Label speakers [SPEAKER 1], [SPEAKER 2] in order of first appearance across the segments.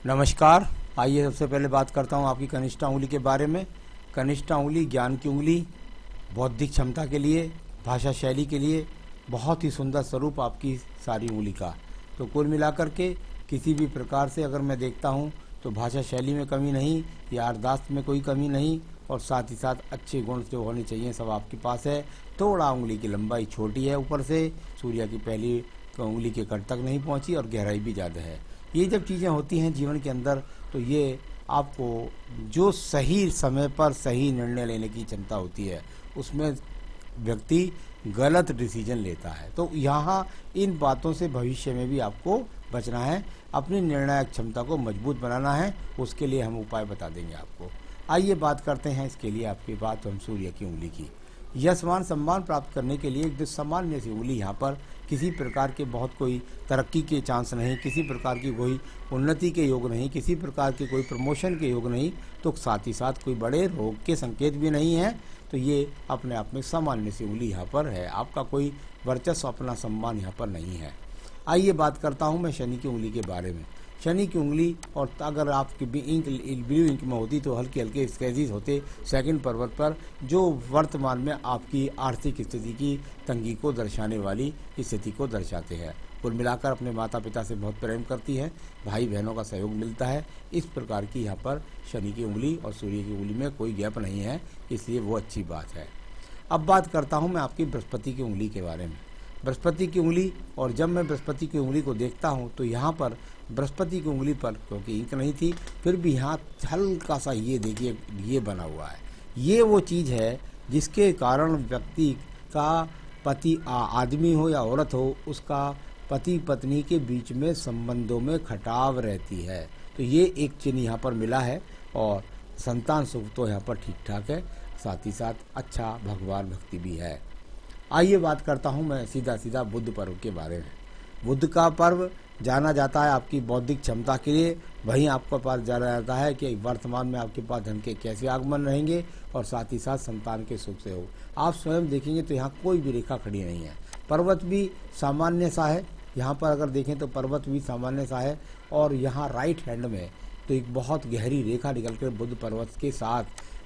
[SPEAKER 1] नमस्कार। आइए सबसे पहले बात करता हूँ आपकी कनिष्ठा उंगली के बारे में। कनिष्ठा उंगली ज्ञान की उंगली, बौद्धिक क्षमता के लिए, भाषा शैली के लिए बहुत ही सुंदर स्वरूप आपकी सारी उंगली का। तो कुल मिलाकर के किसी भी प्रकार से अगर मैं देखता हूँ तो भाषा शैली में कमी नहीं, याददाश्त में कोई कमी नहीं, और साथ ही साथ अच्छे गुण जो होने चाहिए सब आपके पास है। थोड़ा उंगली की लंबाई छोटी है, ऊपर से सूर्य की पहली उंगली के कट तक नहीं पहुँची, और गहराई भी ज़्यादा है। ये जब चीज़ें होती हैं जीवन के अंदर तो ये आपको जो सही समय पर सही निर्णय लेने की क्षमता होती है उसमें व्यक्ति गलत डिसीजन लेता है। तो यहाँ इन बातों से भविष्य में भी आपको बचना है, अपनी निर्णायक क्षमता को मजबूत बनाना है। उसके लिए हम उपाय बता देंगे आपको। आइए बात करते हैं इसके लिए आपकी बात हम सूर्य की उंगली की। यशमान सम्मान प्राप्त करने के लिए एक सामान्य सी उंगली, यहाँ पर किसी प्रकार के बहुत कोई तरक्की के चांस नहीं, किसी प्रकार की कोई उन्नति के योग नहीं, किसी प्रकार के कोई प्रमोशन के योग नहीं, तो साथ ही साथ कोई बड़े रोग के संकेत भी नहीं है। तो ये अपने आप में सामान्य सी उंगली यहाँ पर है, आपका कोई वर्चस्व अपना सम्मान यहाँ पर नहीं है। आइए बात करता हूँ मैं शनि की उंगली के बारे में। शनि की उंगली, और अगर आपकी ब्लू इंक में होती तो हल्के हल्के स्क्रैचेस होते सेकंड पर्वत पर, जो वर्तमान में आपकी आर्थिक स्थिति की तंगी को दर्शाने वाली स्थिति को दर्शाते हैं। कुल मिलाकर अपने माता पिता से बहुत प्रेम करती है, भाई बहनों का सहयोग मिलता है। इस प्रकार की यहाँ पर शनि की उंगली और सूर्य की उंगली में कोई गैप नहीं है, इसलिए वो अच्छी बात है। अब बात करता हूँ मैं आपकी बृहस्पति की उंगली के बारे में। बृहस्पति की उंगली, और जब मैं बृहस्पति की उंगली को देखता हूँ तो यहाँ पर बृहस्पति की उंगली पर, क्योंकि इंक नहीं थी, फिर भी यहाँ हल्का सा ये देखिए ये बना हुआ है। ये वो चीज़ है जिसके कारण व्यक्ति का पति आदमी हो या औरत हो, उसका पति पत्नी के बीच में संबंधों में खटाव रहती है। तो ये एक चिन्ह यहाँ पर मिला है, और संतान सुख तो यहाँ पर ठीक ठाक है, साथ ही साथ अच्छा भगवान भक्ति भी है। आइए बात करता हूँ मैं सीधा बुद्ध पर्व के बारे में। बुद्ध का पर्व जाना जाता है आपकी बौद्धिक क्षमता के लिए, वहीं आपके पास जाना जाता है कि वर्तमान में आपके पास धन के कैसे आगमन रहेंगे, और साथ ही साथ संतान के सुख से हो। आप स्वयं देखेंगे तो यहाँ कोई भी रेखा खड़ी नहीं है, पर्वत भी सामान्य सा है। यहाँ पर अगर देखें तो पर्वत भी सामान्य सा है, और यहाँ राइट हैंड में तो एक बहुत गहरी रेखा निकल कर बुद्ध पर्वत के साथ,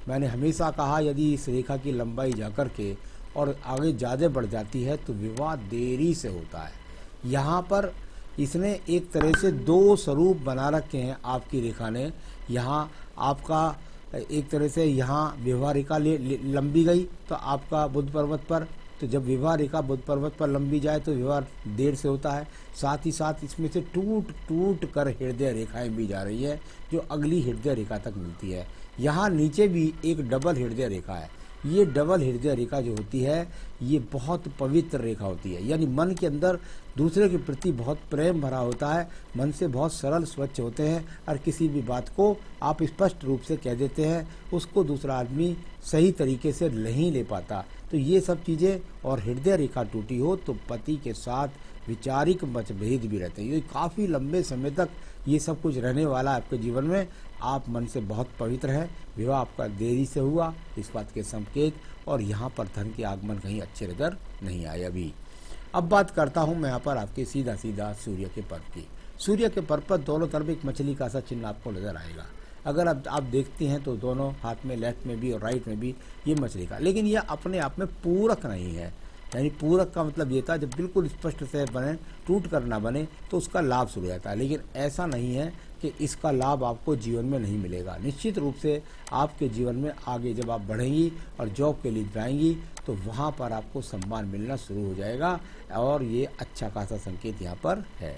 [SPEAKER 1] मैंने हमेशा कहा यदि इस रेखा की लंबाई जाकर के और आगे ज़्यादा बढ़ जाती है तो विवाह देरी से होता है। यहाँ पर इसने एक तरह से दो स्वरूप बना रखे हैं आपकी रेखा ने। यहाँ आपका एक तरह से यहाँ विवाह रेखा लंबी गई तो आपका बुद्ध पर्वत पर, तो जब विवाह रेखा बुद्ध पर्वत पर लंबी जाए तो विवाह देर से होता है। साथ ही साथ इसमें से टूट टूट कर हृदय रेखाएं भी जा रही है, जो अगली हृदय रेखा तक मिलती है। यहाँ नीचे भी एक डबल हृदय रेखा है। ये डबल हृदय रेखा जो होती है ये बहुत पवित्र रेखा होती है, यानी मन के अंदर दूसरे के प्रति बहुत प्रेम भरा होता है, मन से बहुत सरल स्वच्छ होते हैं, और किसी भी बात को आप स्पष्ट रूप से कह देते हैं, उसको दूसरा आदमी सही तरीके से नहीं ले पाता। तो ये सब चीज़ें, और हृदय रेखा टूटी हो तो पति के साथ वैचारिक मतभेद भी रहते हैं। ये काफ़ी लंबे समय तक ये सब कुछ रहने वाला है आपके जीवन में। आप मन से बहुत पवित्र हैं, विवाह आपका देरी से हुआ इस बात के संकेत, और यहाँ पर धन के आगमन कहीं अच्छे नजर नहीं आए अभी। अब बात करता हूँ मैं यहाँ पर आपके सीधा सूर्य के पर्व की। सूर्य के पर्व पर दोनों तरफ एक मछली का सा चिन्ह आपको नजर आएगा। अगर आप देखते हैं तो दोनों हाथ में, लेफ्ट में भी और राइट में भी ये मछली का, लेकिन यह अपने आप में पूरक नहीं है। यानी पूरक का मतलब ये था जब बिल्कुल स्पष्ट से बने, टूट कर ना बने तो उसका लाभ शुरू हो जाता है, लेकिन ऐसा नहीं है कि इसका लाभ आपको जीवन में नहीं मिलेगा। निश्चित रूप से आपके जीवन में आगे जब आप बढ़ेंगी और जॉब के लिए जाएंगी तो वहाँ पर आपको सम्मान मिलना शुरू हो जाएगा, और ये अच्छा खासा संकेत यहाँ पर है।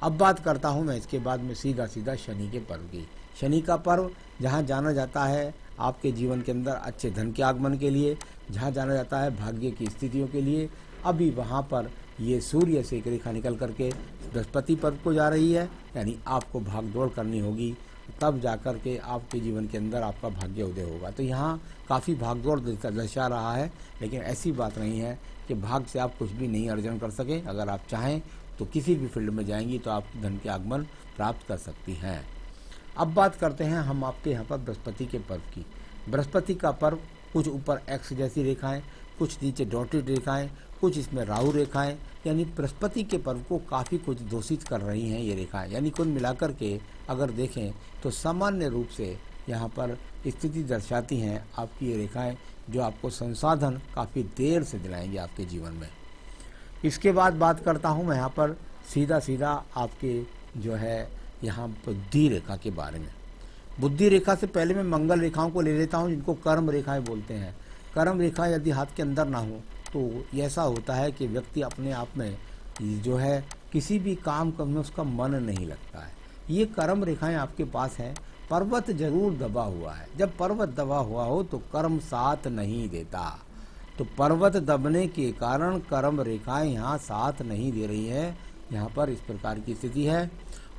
[SPEAKER 1] अब बात करता हूँ मैं इसके बाद में सीधा शनि के पर्व की। शनि का पर्व जहाँ जाना जाता है आपके जीवन के अंदर अच्छे धन के आगमन के लिए, जहाँ जाना जाता है भाग्य की स्थितियों के लिए, अभी वहाँ पर ये सूर्य से एक रेखा निकल करके बृहस्पति पर्व को जा रही है। यानी आपको भाग दौड़ करनी होगी, तब जाकर के आपके जीवन के अंदर आपका भाग्य उदय होगा। तो यहाँ काफ़ी भाग दौड़ दर्शा रहा है, लेकिन ऐसी बात नहीं है कि भाग से आप कुछ भी नहीं अर्जन कर सकें। अगर आप चाहें तो किसी भी फील्ड में जाएंगी तो आप धन के आगमन प्राप्त कर सकती हैं। अब बात करते हैं हम आपके यहाँ पर बृहस्पति के पर्व की। बृहस्पति का पर्व कुछ ऊपर एक्स जैसी रेखाएं, कुछ नीचे डॉटेड रेखाएं, कुछ इसमें राहु रेखाएं, यानी बृहस्पति के पर्व को काफ़ी कुछ दूषित कर रही हैं ये रेखाएं। यानी कुल मिलाकर के अगर देखें तो सामान्य रूप से यहाँ पर स्थिति दर्शाती हैं आपकी ये रेखाएं, जो आपको संसाधन काफ़ी देर से दिलाएंगे आपके जीवन में। इसके बाद बात करता हूँ मैं यहाँ पर सीधा सीधा आपके जो है यहाँ बुद्धि रेखा के बारे में। बुद्धि रेखा से पहले मैं मंगल रेखाओं को ले लेता हूँ, जिनको कर्म रेखाएं बोलते हैं। कर्म रेखा यदि हाथ के अंदर ना हो तो ऐसा होता है कि व्यक्ति अपने आप में जो है किसी भी काम करने उसका मन नहीं लगता है। ये कर्म रेखाएं आपके पास हैं। पर्वत जरूर दबा हुआ है। जब पर्वत दबा हुआ हो तो कर्म साथ नहीं देता। तो पर्वत दबने के कारण कर्म रेखाएं यहाँ साथ नहीं दे रही है। यहाँ पर इस प्रकार की स्थिति है।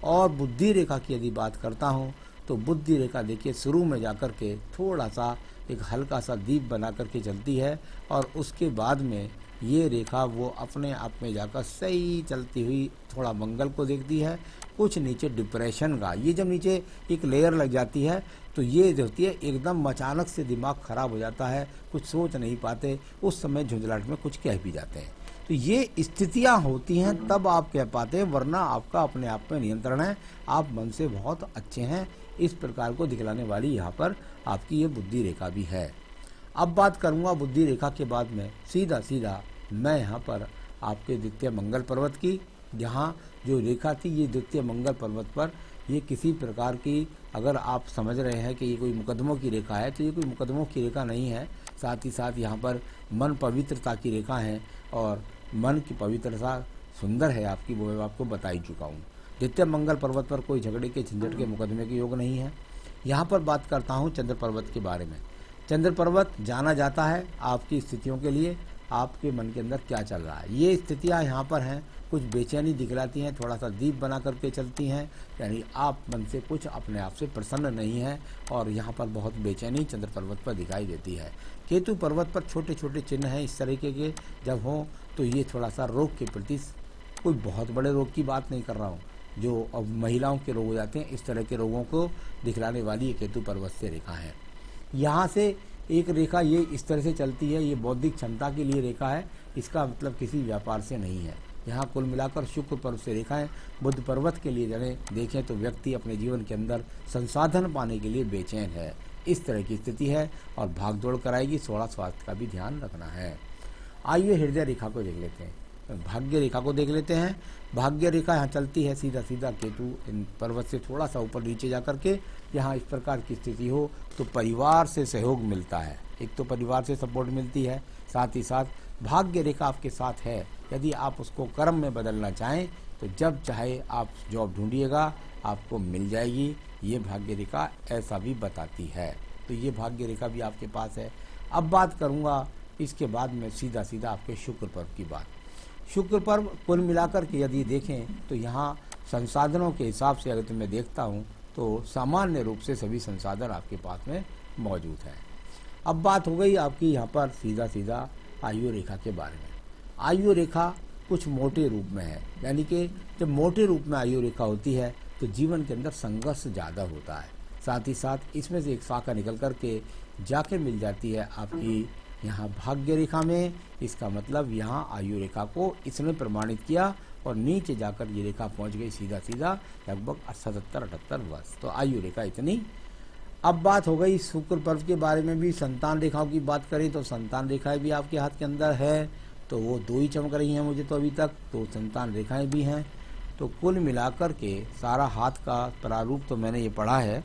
[SPEAKER 1] और बुद्धि रेखा की यदि बात करता हूँ तो बुद्धि रेखा देखिए शुरू में जाकर के थोड़ा सा एक हल्का सा दीप बना करके चलती है, और उसके बाद में ये रेखा वो अपने आप में जाकर सही चलती हुई थोड़ा मंगल को देखती है, कुछ नीचे डिप्रेशन का। ये जब नीचे एक लेयर लग जाती है तो ये जो होती है एकदम अचानक से दिमाग खराब हो जाता है, कुछ सोच नहीं पाते, उस समय झुंझलाहट में कुछ कह भी जाते हैं। तो ये स्थितियां होती हैं तब आप कह पाते हैं, वरना आपका अपने आप में नियंत्रण है, आप मन से बहुत अच्छे हैं। इस प्रकार को दिखलाने वाली यहाँ पर आपकी ये बुद्धि रेखा भी है। अब बात करूँगा बुद्धि रेखा के बाद में सीधा सीधा मैं यहाँ पर आपके द्वितीय मंगल पर्वत की, जहाँ जो रेखा थी ये द्वितीय मंगल पर्वत पर ये किसी प्रकार की, अगर आप समझ रहे हैं कि ये कोई मुकदमों की रेखा है तो ये कोई मुकदमों की रेखा नहीं है। साथ ही साथ यहाँ पर मन पवित्रता की रेखा है, और मन की पवित्रता सुंदर है आपकी, वो मैं आपको बता ही चुका हूँ। द्वितीय मंगल पर्वत पर कोई झगड़े के झंझट के मुकदमे के योग नहीं है। यहाँ पर बात करता हूँ चंद्र पर्वत के बारे में। चंद्र पर्वत जाना जाता है आपकी स्थितियों के लिए, आपके मन के अंदर क्या चल रहा है। ये स्थितियाँ यहाँ पर हैं, कुछ बेचैनी दिखलाती हैं, थोड़ा सा दीप बना करके चलती हैं, यानी आप मन से कुछ अपने आप से प्रसन्न नहीं हैं, और यहाँ पर बहुत बेचैनी चंद्र पर्वत पर दिखाई देती है। केतु पर्वत पर छोटे छोटे चिन्ह हैं इस तरीके के, जब हों तो ये थोड़ा सा रोग के प्रति, कोई बहुत बड़े रोग की बात नहीं कर रहा हूँ, जो अब महिलाओं के रोग हो जाते हैं, इस तरह के रोगों को दिखलाने वाली ये केतु पर्वत से रेखा है। यहाँ से एक रेखा ये इस तरह से चलती है, ये बौद्धिक क्षमता के लिए रेखा है, इसका मतलब किसी व्यापार से नहीं है। यहाँ कुल मिलाकर शुक्र पर्व से रेखा है। बुध पर्वत के लिए जगह देखें तो व्यक्ति अपने जीवन के अंदर संसाधन पाने के लिए बेचैन है, इस तरह की स्थिति है, और भाग दौड़ कराएगी। थोड़ा स्वास्थ्य का भी ध्यान रखना है। आइए हृदय रेखा को देख लेते हैं, भाग्य रेखा को देख लेते हैं। भाग्य रेखा यहाँ चलती है सीधा सीधा केतु इन पर्वत से थोड़ा सा ऊपर नीचे जा करके। यहाँ इस प्रकार की स्थिति हो तो परिवार से सहयोग मिलता है, एक तो परिवार से सपोर्ट मिलती है, साथ ही साथ भाग्य रेखा आपके साथ है। यदि आप उसको कर्म में बदलना चाहें तो जब चाहे आप जॉब ढूंढिएगा, आपको मिल जाएगी। ये भाग्य रेखा ऐसा भी बताती है। तो ये भाग्य रेखा भी आपके पास है। अब बात करूँगा इसके बाद में सीधा सीधा आपके शुक्र पर्व की बात। शुक्र पर्व कुल मिलाकर के यदि देखें तो यहाँ संसाधनों के हिसाब से अगर मैं देखता हूँ तो सामान्य रूप से सभी संसाधन आपके पास में मौजूद हैं। अब बात हो गई आपकी यहाँ पर सीधा सीधा आयु रेखा के बारे में। आयु रेखा कुछ मोटे रूप में है, यानी कि जब मोटे रूप में आयु रेखा होती है तो जीवन के अंदर संघर्ष ज़्यादा होता है। साथ ही साथ इसमें से एक शाखा निकल कर के जाके मिल जाती है आपकी यहाँ भाग्य रेखा में। इसका मतलब यहाँ आयु रेखा को इसने प्रमाणित किया और नीचे जाकर ये रेखा पहुँच गई सीधा सीधा लगभग 77-78 वर्ष। तो आयु रेखा इतनी। अब बात हो गई शुक्र पर्व के बारे में भी। संतान रेखाओं की बात करें तो संतान रेखाएं भी आपके हाथ के अंदर है, तो वो 2 ही चमक रही हैं मुझे तो अभी तक, तो संतान रेखाएं भी हैं। तो कुल मिलाकर के सारा हाथ का प्रारूप तो मैंने ये पढ़ा है।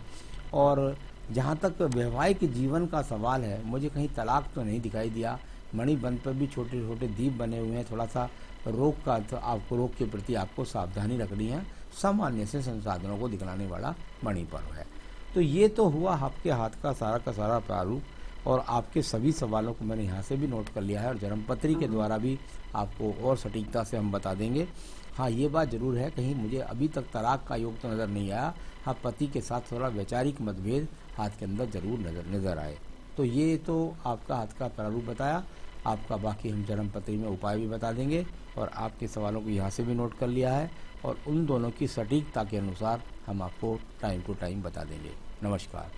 [SPEAKER 1] और जहाँ तक वैवाहिक जीवन का सवाल है, मुझे कहीं तलाक तो नहीं दिखाई दिया। मणिबंध पर भी छोटे छोटे दीप बने हुए हैं। थोड़ा सा रोग का, तो आपको रोग के प्रति आपको सावधानी रखनी है। सामान्य से संसाधनों को दिखलाने वाला मणिपर्व है। तो ये तो हुआ आपके हाथ का सारा प्रारूप, और आपके सभी सवालों को मैंने यहाँ से भी नोट कर लिया है, और जन्मपत्री के द्वारा भी आपको और सटीकता से हम बता देंगे। हाँ, ये बात जरूर है, कहीं मुझे अभी तक तलाक का योग तो नज़र नहीं आया। हाँ, पति के साथ थोड़ा वैचारिक मतभेद हाथ के अंदर जरूर नज़र आए। तो ये तो आपका हाथ का प्रारूप बताया। आपका बाकी हम जन्मपत्री में उपाय भी बता देंगे, और आपके सवालों को यहाँ से भी नोट कर लिया है, और उन दोनों की सटीकता के अनुसार हम आपको टाइम टू टाइम बता देंगे। नमस्कार।